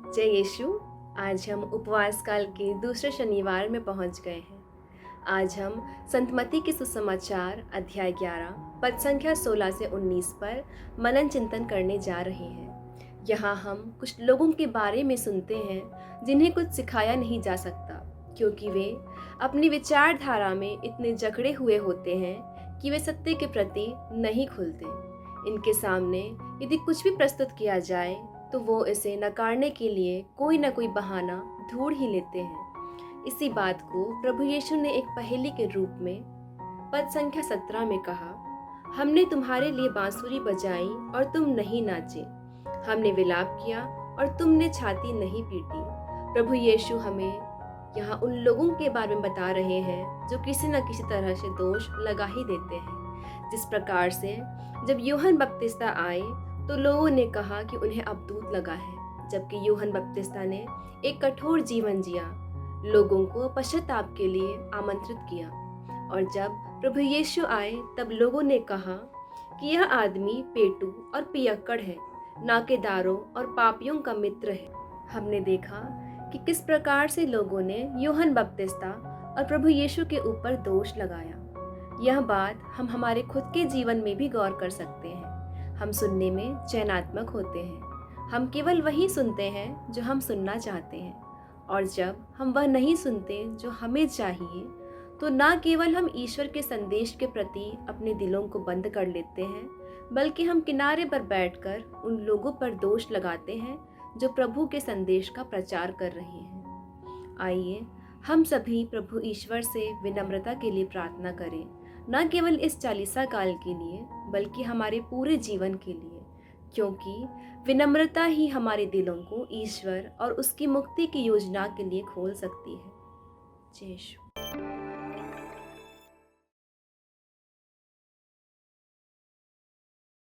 जय यीशु। आज हम उपवास काल के दूसरे शनिवार में पहुंच गए हैं। आज हम संत मत्ती के सुसमाचार अध्याय 11 पद संख्या 16 से 19 पर मनन चिंतन करने जा रहे हैं। यहाँ हम कुछ लोगों के बारे में सुनते हैं जिन्हें कुछ सिखाया नहीं जा सकता, क्योंकि वे अपनी विचारधारा में इतने जकड़े हुए होते हैं कि वे सत्य के प्रति नहीं खुलते। इनके सामने यदि कुछ भी प्रस्तुत किया जाए तो वो इसे नकारने के लिए कोई ना कोई बहाना ढूंढ ही लेते हैं। इसी बात को प्रभु यीशु ने एक पहेली के रूप में पद संख्या 17 में कहा, हमने तुम्हारे लिए बांसुरी बजाई और तुम नहीं नाचे, हमने विलाप किया और तुमने छाती नहीं पीटी। प्रभु यीशु हमें यहाँ उन लोगों के बारे में बता रहे हैं जो किसी न किसी तरह से दोष लगा ही देते हैं। जिस प्रकार से जब यूहन्ना बपतिस्ता आए तो लोगों ने कहा कि उन्हें अबदूत लगा है, जबकि यूहन्ना बपतिस्ता ने एक कठोर जीवन जिया, लोगों को पश्चाताप के लिए आमंत्रित किया। और जब प्रभु यीशु आए तब लोगों ने कहा कि यह आदमी पेटू और पियक्कड़ है, नाकेदारों और पापियों का मित्र है। हमने देखा कि किस प्रकार से लोगों ने यूहन्ना बपतिस्ता और प्रभु यीशु के ऊपर दोष लगाया। यह बात हम हमारे खुद के जीवन में भी गौर कर सकते हैं। हम सुनने में चयनात्मक होते हैं, हम केवल वही सुनते हैं जो हम सुनना चाहते हैं, और जब हम वह नहीं सुनते जो हमें चाहिए तो न केवल हम ईश्वर के संदेश के प्रति अपने दिलों को बंद कर लेते हैं, बल्कि हम किनारे पर बैठकर उन लोगों पर दोष लगाते हैं जो प्रभु के संदेश का प्रचार कर रहे हैं। आइए हम सभी प्रभु ईश्वर से विनम्रता के लिए प्रार्थना करें, न केवल इस चालीसा काल के लिए बल्कि हमारे पूरे जीवन के लिए, क्योंकि विनम्रता ही हमारे दिलों को ईश्वर और उसकी मुक्ति की योजना के लिए खोल सकती है। जय यीशु।